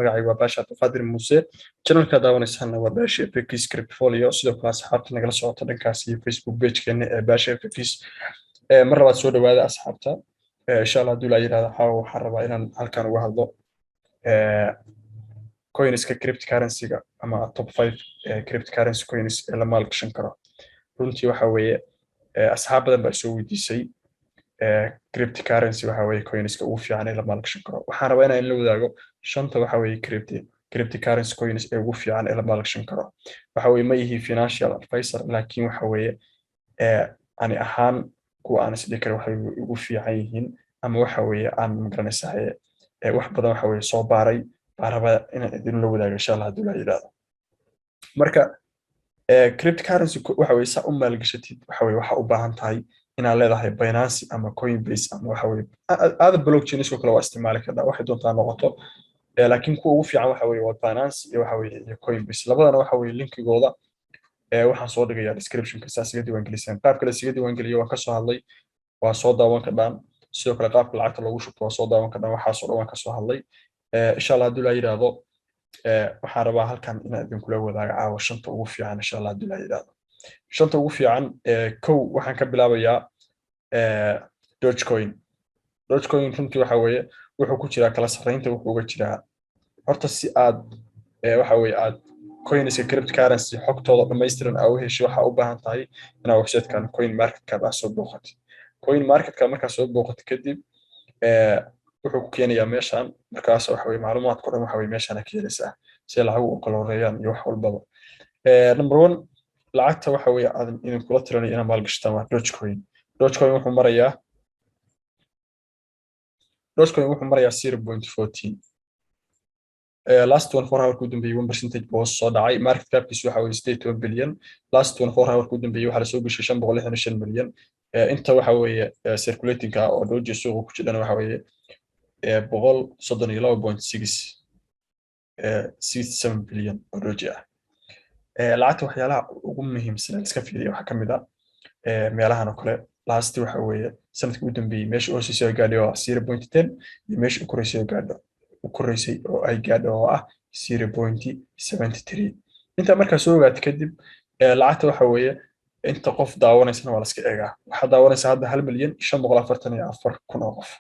magacaygu waa Baasha Abdulqaadir Muuse channelka daawanaysan waa Baasha FX Cryptfolio sidoo kale asxaabta nagala socota dhankaas iyo Facebook page-keena ee Baasha FX mar labaad soo dhawaada asxaabta insha Allah haduu la yiraahdo waxaan rabaa inaan halkan uga hadlo coinska cryptocurrency-ga ama top 5 cryptocurrency coins ee la maalgashan karo runtii waxa weeye asxaab badan baa soo weydiisay cryptocurrency waxa weeye coinska ugu fiican ee la maalgashan karo waxaan rabaa inaan la wadaago shanta waxa weeye cryptocurrency coins ee ugu fiican ee la maalgashan karo waxa weeye ma yihi financial advisor laakiin waxa weeye ani ahaan kuwa aan isdhihi karo waxay ugu fiican yihiin ama waxa weeye aan magaranaysaa wax badan waxa weeye soo baaray baan rabaa inaan idin la wadaago insha Allah haduu la yiraahdo marka cryptocurrency waxa weeye saa u maalgashatid waxa weeye waxa u baahan tahay inaad leedahay Binance ama Coinbase ama waxa weeye aad blockchain isku kala waa isticmaali kartaa waxay doontaa noqoto laakiin kuwa ugu fiican waxa weeye waa Binance iyo waxa weeye iyo Coinbase labadana waxa weeye linkigooda waxaan soo dhigayaa description-ka saasiga diiwaangelisaan qaabka la siga diiwaangeliyo waan ka soo hadlay waa soo daawan kartaan sidoo kale qaabka lacagta loogu shubto waa soo daawan kartaan waxaas oo dhan waan ka soo hadlay insha Allah haduu la yiraahdo waxaan rabaa halkan inaan idin kula wadaago caawa shanta ugu fiican insha Allah haduu la yiraahdo shanta ugu fiican kow waxaan ka bilaabayaa Dogecoin runtii waxa weeye wuxuu ku jiraa kala sareynta wuxuu uga jiraa horta si aad waxa weeye aad coinska cryptocurrency xogtooda dhameystiran aad u hesho waxa u baahan tahay inaad website-kan CoinMarketCap aad soo booqatid CoinMarketCap markaad soo booqatid kadib wuxuu ku keenayaa meeshan markaas waxa weeye macluumaadka dhan waxa weeye meeshan ka helaysaa si lacag u kala horeeyaan iyo wax walbaba number 1 lacagta waxa weeye aad idin kula tiranay inaad maalgashataan waa Dogecoin wuxuu marayaa 0.14 last 24 hour ku dambeeyay 1% boos soo dhacay market capkiisu waxa weeye 8 billion last 24 hour ku dambeeyay waxa la soo gashay 565 milyan inta waxa weeye circulating oo Doge suuqa ku jidana waxa weeye 132.6 billion oo Doge ah lacagta waxyaalaha ugu muhiimsan iska fiiriyo waxa kamid ah meelahan oo kale last waxa weeye sanadkii ugu dambeeyay meesha oo soo gaadhay waa 0.10 iyo meesha u koreysay oo ay gaadho oo ah 0.73 inta markaa soo ogaatay kadib lacagta waxa weeye inta qof daawanaysan waa la iska eegaa waxa daawanaysa hadda 1,544,000 oo qof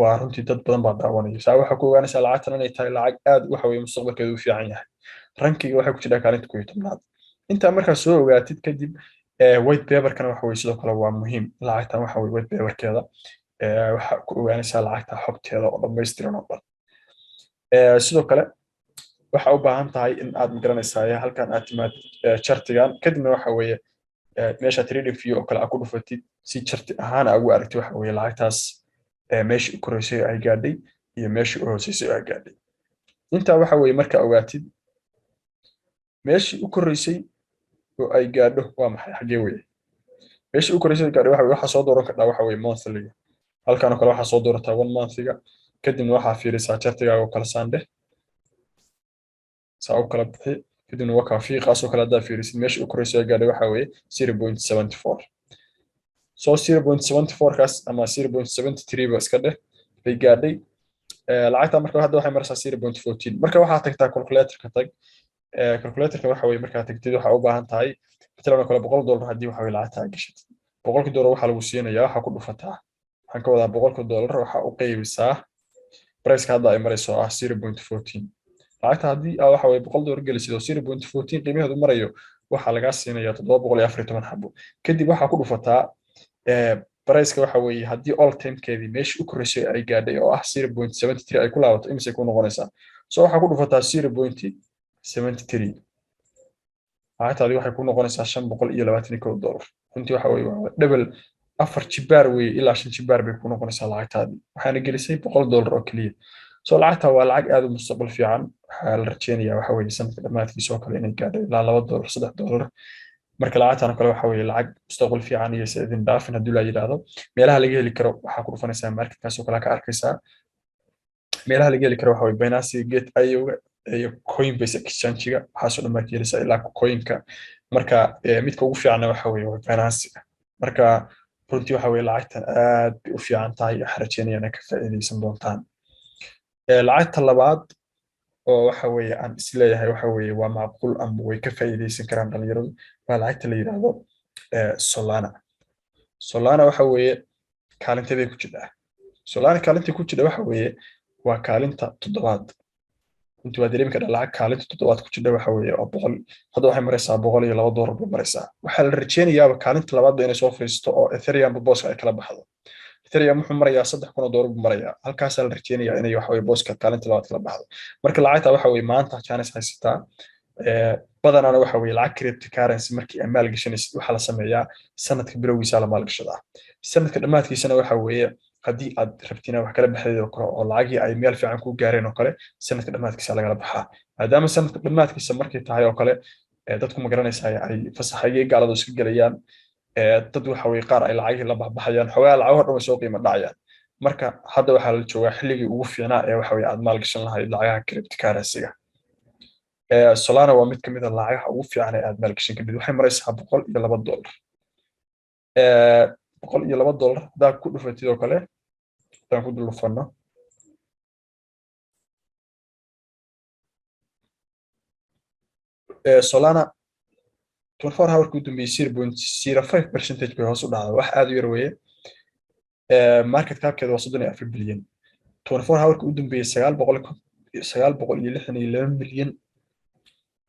waa runtii dad badan baa daawanaya saa waxa ku ogaanaysaa lacagtan inay tahay lacag aad waxa weeye mustaqbalkeedu u fiican yahay rankiga waxa ku jira kaalinta 11aad inta markaa soo ogaatid kadib white paper-kana waxa weeye sidoo kale waa muhiim lacagtan waxa weeye white paper-keeda waxa ku ogaanaysaa lacagta xogteeda oo dhameystiran oo dhan sidoo kale waxa u baahan tahay in aad magaranaysaa halkan aad timaad chartigan kadibna waxa weeye meesha trading view oo kale aad ku dhufatid si charti ahaan aad ugu aragtid waxa weeye lacagtaas meesha u koreysay ay gaadhay iyo meesha u hooseysay ay gaadhay inta waxa weeye marka ogaatid meesha u koreysay oo ay gaadho waa maxay xagee weeye meesha u koreysay gaadhay waxa soo dooran kartaa waxa weeye monthly halkan oo kale waxa soo doorataa 1 month-iga kadibna waxaa fiirisaa chartigaaga oo kala saandhe saa u kala bixi kadibna waa fiiqaas oo kale haddaa fiirisid meesha u koreysay gaadhay waxa weeye 0.74 so 0.74 kaas ama 0.73 ba iska dheh bay gaadhay lacagta marka hadda waxay maraysaa 0.14 marka waxaa tagtaa calculator-ka tag calculator-ka waxa weeye markaa tagtid waxa u baahan tahay matalan kale $100 haddii waxa weeye lacagta gashatid $100 waxa lagu siinayaa waxa ku dhufataa waxaan ka wadaa $100 waxa u qaybisaa price hadda ay marayso ah 0.14 lacagta haddii waxa weeye $100 gelisid oo 0.14 qiimaheedu marayo waxa laga siinayaa 714 xabo kadib waxa ku dhufataa price-ka waxa weeye haddii all time-keedii meesha u koreysay ay gaadhay oo ah 0.73 ay ku laabato imise ku noqonaysaa so waxa ku dhufataa 0.73 lacagtaadi waxay ku noqonaysaa $521 runtii waxa weeye waa double afar jibaar weeye ilaa 5 jibaar bay ku noqonaysaa lacagtaadi waxaana gelisay $100 oo kaliya so lacagta waa lacag aad u mustaqbal fiican waxa la rajeynayaa waxa weeye sanadka dhamaadkiisa oo kale inay gaadho ilaa $2 $3 marka lacagtan kale waxa weeye lacag mustaqbal fiican iyo sidin dhaafin hadii la yiraahdo meelaha laga heli karo waxa ku dhufanaysaa marketkaas oo kale ka arkaysaa meelaha laga heli karo waxa weeye Binance Gate.io iyo Coinbase exchange-ga waxa soo dhamaa kiilisa ilaa coin-ka marka midka ugu fiican waxa weeye Binance marka runtii waxa weeye lacagtan aad u fiican tahay xarajeynayna ka faa'iideysan doontaan lacagta labaad oo waxa weeye aan isleeyahay waxa weeye waa macquul ama way ka faa'iideysan karaan dhalinyaradu waa lacagta la yiraahdo Solana. Solana waxa weeye kaalinteeday ku jirtaa. Solana kaalintii ku jirta waxa weeye waa kaalinta toddobaad. inta waa dareemi karaa lacag kaalinta toddobaad ku jirta waxa weeye oo boqol hadda waxay maraysaa $102 bay maraysaa. Waxaa la rajeynayaa kaalinta labaad inay soo fariisto oo Ethereum booska ay kala baxdo. Ethereum wuxuu marayaa $3,000 buu marayaa. Halkaas la rajeynayaa inay waxa weeye booska kaalinta labaad kala baxdo. Marka lacagta waxa weeye maanta chance haysataa badanana waxa weeye lacag cryptocurrency markii ay maal gashanaysid waxa la sameeyaa sanadka bilowgiisa la maal gashadaa. sanadka dhamaadkiisana waxa weeye haddii aad rabtina wax kala baxdeed oo kale oo lacagii ay meel fiican ku gaareen oo kale sanadka dhamaadkiisa laga baxaa. maadaama sanadka dhamaadkiisa markay tahay oo kale dadku ma garanaysaa ay fasaxayay gaaladu iska galayaan dad waxa weeye qaar ay lacagii la baxayaan xogaa lacag hor dhan soo qiimo dhacayaan. marka hadda waxa la joogaa xilligii ugu fiicnaa ee waxa weeye aad maal gashan lahayd lacagaha cryptocurrency-ga. Solana waa mid ka mid ah lacagaha ugu fiican ee aad maal gashan kartid. waxay maraysaa $102. $102 hadaa ku dhufatid oo kale hadaan ku dhufano Solana 24 hour ku dambeeyay 0.05% bay hoos u dhacday wax aad u yar weeye. market cap-keedu waa 34 bilyan. 24 hour ku dambeeyay 962 milyan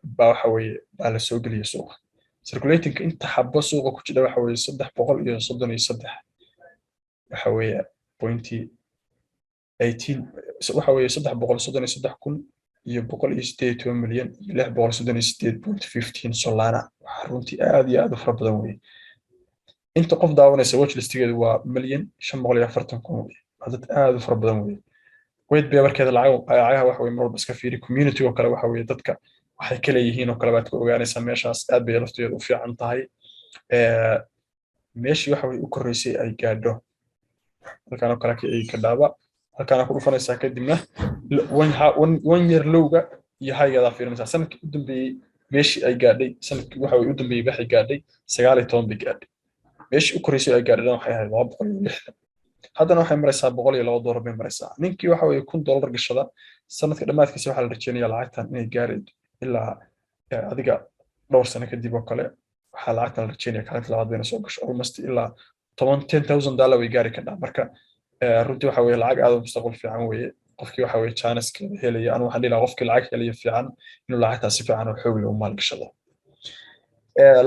baa waxa weeye baa la soo geliyay suuqa. circulating inta xabbo suuqa ku jira waxa weeye 333 waxa weeye 0.18 waxa weeye 333 kun iyo 118 milyan iyo 638.15 Solana waxa runtii aad iyo aad u fara badan weeye. inta qof daawanaysa watch listigeedu waa 1,540 kun dad aad u fara badan weeye. weyd bay markeeda lacagaha waxa weeye mar walba iska fiiri community oo kale waxa weeye dadka waxay kala yihiin oo kale baad ku ogaanaysaa meeshaas aad bay lafteedu u fiican tahay. meeshii waxa weeye u koreysay ay gaadho halkaan oo kale ay ka dhaaba halkaan ku dhufanaysaa kadibna one year lowga iyo highga fiirinaysaa sanadkii u dambeeyay meeshii ay gaadhay sanadkii waxa weeye u dambeeyay waxay gaadhay 19 bay gaadhay. meeshii u koreysay ay gaadhay waxay ahayd 260. haddana waxay maraysaa $102 bay maraysaa. ninkii waxa weeye $1,000 gashada sanadka dhamaadkiisa waxa la rajeynayaa lacagtan inay gaaraydo ilaa adiga dhowr sano kadib oo kale waxa lacagtan la rajeynayaa kaalinta labaad bayna soo gasho almost ilaa $10,000 way gaari kartaa. marka runtii waxa weeye lacag aad u mustaqbal fiican weeye. qofkii waxa weeye chance helaya anu waxaan dhigaa qofkii lacag helaya fiican inuu lacagtaas si fiican oo xoog leh u maal gashado.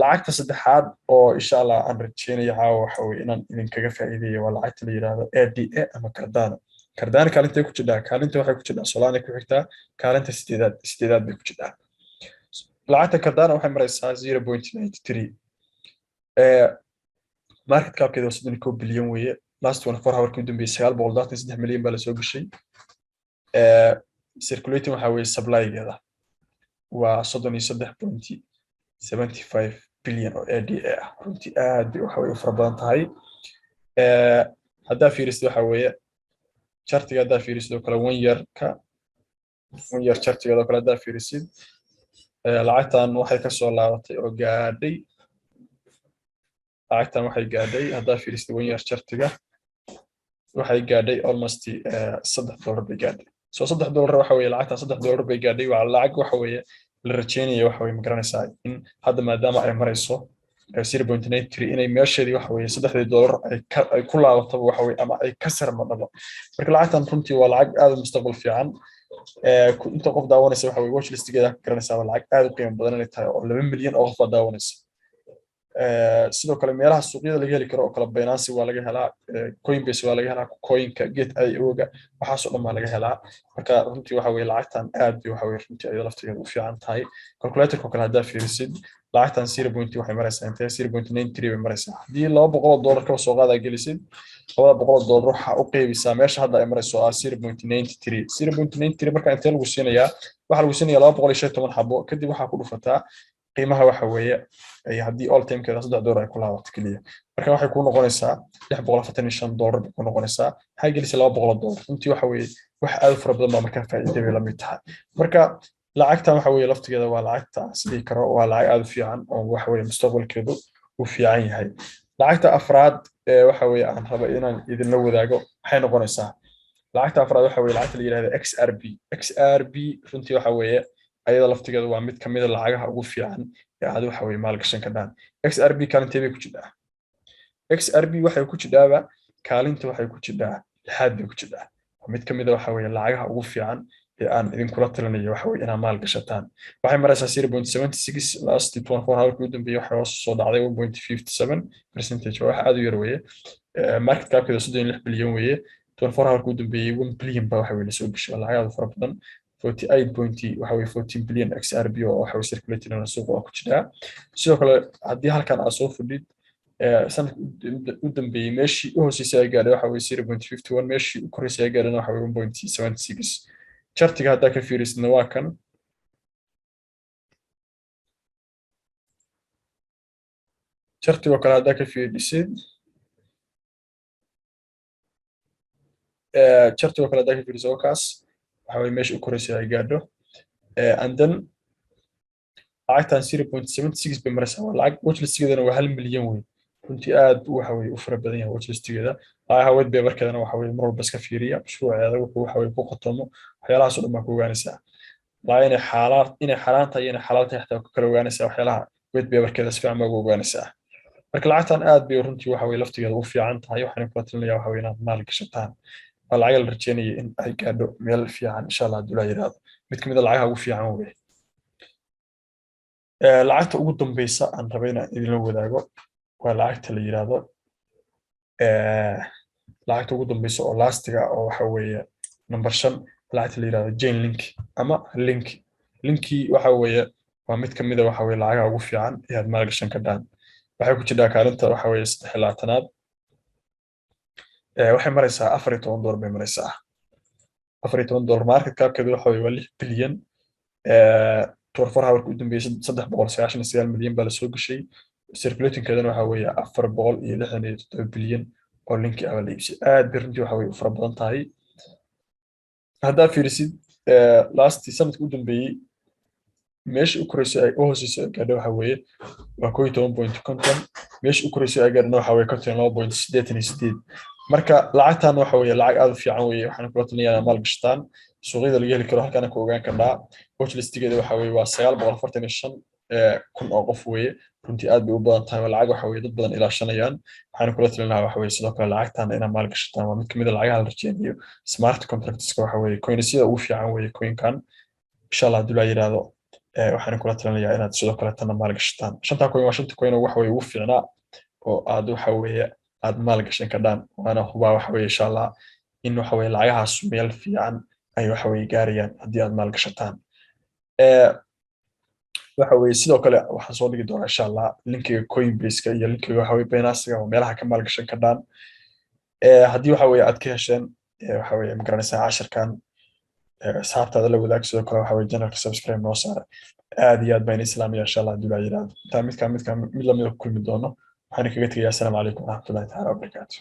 lacagta saddexaad oo insha Allah aan rajeynayo waxa weeye inaan idinkaga faa'iideeyo waa lacagta la yiraahdo ADA ama Cardano. Cardano kaalintay ku jirtaa kaalinta waxay ku jirtaa Solana ku xigtaa kaalinta sideedaad bay ku jirtaa. lacagta Cardano waxay maraysaa 0.93 market cap-keedu waa 31 bilyan weeye. last 24 hour ku dambeeyay 923 milyan baa la soo gashay. circulating waxa weeye supply-geeda waa 33.75 bilyan oo ADA ah. runtii aad bay waxa weeye fara badan tahay. haddaa fiirisid waxa weeye chartiga haddaa fiirisid oo kale one year chartigeeda oo kale haddaa fiirisid lacagtan waxay ka soo laabatay oo gaadhay lacagtan waxay gaadhay haddaa fiirisid one year chartiga waxay gaadhay almost $3 bay gaadhay. so $3 waxa weeye lacagtan $3 bay gaadhay waa lacag waxa weeye la rajeynayo waxa weeye ma garanaysaa in hadda maadaama ay marayso 0.93 inay meesheedii waxa weeye $3 ay ku laabato waxa weeye ama ay ka sarmadaba. marka lacagtan runtii waa lacag aad u mustaqbal fiican. inta qof daawanaysa waxa weeye watch listigeeda ka garanaysaa lacag aad u qiimo badan inay tahay oo 2 milyan oo qof daawanaysa. sidoo kale meelaha suuqyada laga heli karo oo kale Binance waa laga helaa Coinbase waa laga helaa Coinka Gate.io-ga waxaas oo dhan baa laga helaa. marka runtii waxa weeye lacagtan aad bay waxa weeye runtii ay laftigeeda u fiican tahay. calculator-ka kale haddaa fiirisid lacagtan 0. waxay maraysaa intee 0.93 bay maraysaa. haddii $200 ka soo qaada gelisid $200 waxa u qeybisaa meesha hadda ay marayso 0.93 0.93 marka intee lagu siinayaa waxa lagu siinayaa 215 xabo kadib waxa ku dhufataa qiimaha waxa weeye ay haddii all time keeda $3 ay ku laabato kaliya marka waxay ku noqonaysaa $645 bay ku noqonaysaa waxay gelisay $200 runtii waxa weeye wax aad u fara badan baa markaa faa'iido bay la mid tahay. marka lacagtan waxa weeye laftigeeda waa lacagta sidii karo waa lacag aad u fiican oo waxa weeye mustaqbalkeedu u fiican yahay. lacagta afraad waxa weeye aan rabo inaan idinla wadaago waxay noqonaysaa lacagta afraad waxa weeye lacagta la yiraahdo XRP runtii waxa weeye ayada laftigeeda waa mid kamid ah lacagaha ugu fiican ee aad waxa weeye maalgashan ka dhaan. XRP kaalintee bay ku jirtaa? XRP waxay ku jirtaa kaalinta waxay ku jirtaa lixaad bay ku jirtaa. waa mid kamid ah waxa weeye lacagaha ugu fiican ee aan idinkula talinayo waxa weeye inaad maalgashataan. waxay maraysaa 0.76 last 24 hours ugu dambeeyay waxa hoos soo dhacday 1.57% wax aad u yar weeye. market capkeeda 36 bilyan weeye. 24 hours ugu dambeeyay 1 bilyan baa waxa weeye soo gashay lacag aad u fara badan. 48 waxa weeye 14 bilyan XRP oo waxa weeye circulating suuqa ku jira. sidoo kale haddii halkan aad soo fudhid sanadka u dambeeyay meeshii u hooseysay ay gaadhay waxa weeye 0.51 meeshii u koreysay ay gaadhayna waxa weeye 1.76. chartiga haddaa ka fiirisna waa kan. chartigoo kale haddaa ka fiirisid chartigoo kale haddaa ka fiirisid oo kaas waxa weeye meeshii u koreysay ay gaadho and then lacagtan 0.76 bay maraysaa waa lacag watchlistigeedana waa 1 milyan wey runtii aad waxa weeye u fara badan yahay watchlistigeeda. lacagaha wed bay markeedana waxa weeye mar walba iska fiiriya mashruuceeda wuxuu waxa weeye ku qotomo waxyaalahaas oo dhan baa ku ogaanaysaa. waa inay xaraan tahay inay xalaal tahay xataa ku kala ogaanaysaa waxyaalaha wed bay markeeda si fiican baa ugu ogaanaysaa. marka lacagtan aad bay runtii waxa weeye laftigeeda u fiican tahay waxaan kula talinayaa waxa weeye inaad maal gashataan. waa lacag la rajeynaya in ay gaadho meel fiican insha Allah haddii la yiraahdo mid kamid ah lacagaha ugu fiican weeye. lacagta ugu dambeysa aan rabay inaan idinla wadaago waa lacagta la yiraahdo lacagta ugu dambeysa oo lastiga oo waxa weeye number 5 lacagta la yiraahdo Chainlink ama linki waxa weeye waa mid kamid ah waxa weeye lacagaha ugu fiican ee aad maalgashan ka dhaan. waxay ku jirtaa kaalinta waxa weeye 3 waxay maraysaa $14 bay maraysaa. $14 market capkeedu waxa weeye waa 6 bilyan. 24 hours u dambeeyay 399 milyan baa la soo gashay. circulating-keedana waxa weeye 467 bilyan oo linki ah la iibsay. aad bay runtii waxa weeye u fara badan tahay. haddaa fiirisid last sanadka u dambeeyay meeshii u koreysay ay u hooseysay gaadhay waxa weeye waa 11.50 meeshii u koreysay ay gaadhayna waxa weeye 52.88. marka lacagtan waxa weeye lacag aad u fiican weeye waxaan kula talinayaa maal gashtaan suuqyada laga heli karo halkaan ku ogaan karnaa. watchlistigeeda waxa weeye waa 945 kun oo qof weeye runtii aad bay u badan tahay lacag waxa weeye dad badan ilaashanayaan. waxaan kula talinayaa waxa weeye sidoo kale lacagtan inaad maal gashataan waa mid kamid ah lacagaha la rajeynayo smart contracts waxa weeye coinsida ugu fiican weeye coinkan insha Allah haddii la yiraahdo waxaan kula talinayaa inaad sidoo kale tan maal gashataan. shanta coin waa shanta coin oo waxa weeye ugu fiicnaa oo aad waxa weeye aad maal gashan ka dhaan waana hubaa waxa weeye insha Allah in waxa weeye lacagahaas meel fiican ay waxa weeye gaarayaan haddii aad maal gashataan. waxa weeye sidoo kale waxaan soo dhigi doonaa insha Allah linkiga Coinbase-ka iyo linkiga waxa weeye Binance-ga oo meelaha ka maal gashan ka dhaan. haddii waxa weeye aad ka hesheen waxa weeye ma garanaysaa casharkan asxaabtaada la wadaag sidoo kale waxa weeye channelka subscribe noo saara. aad iyo aad baan islaamiya insha Allah haddii la yiraahdo. intaa mid la mid kulmi doono waxaan kaga tegayaa. assalaamu calaykum waraxmatullaahi taala wabarakaatuh.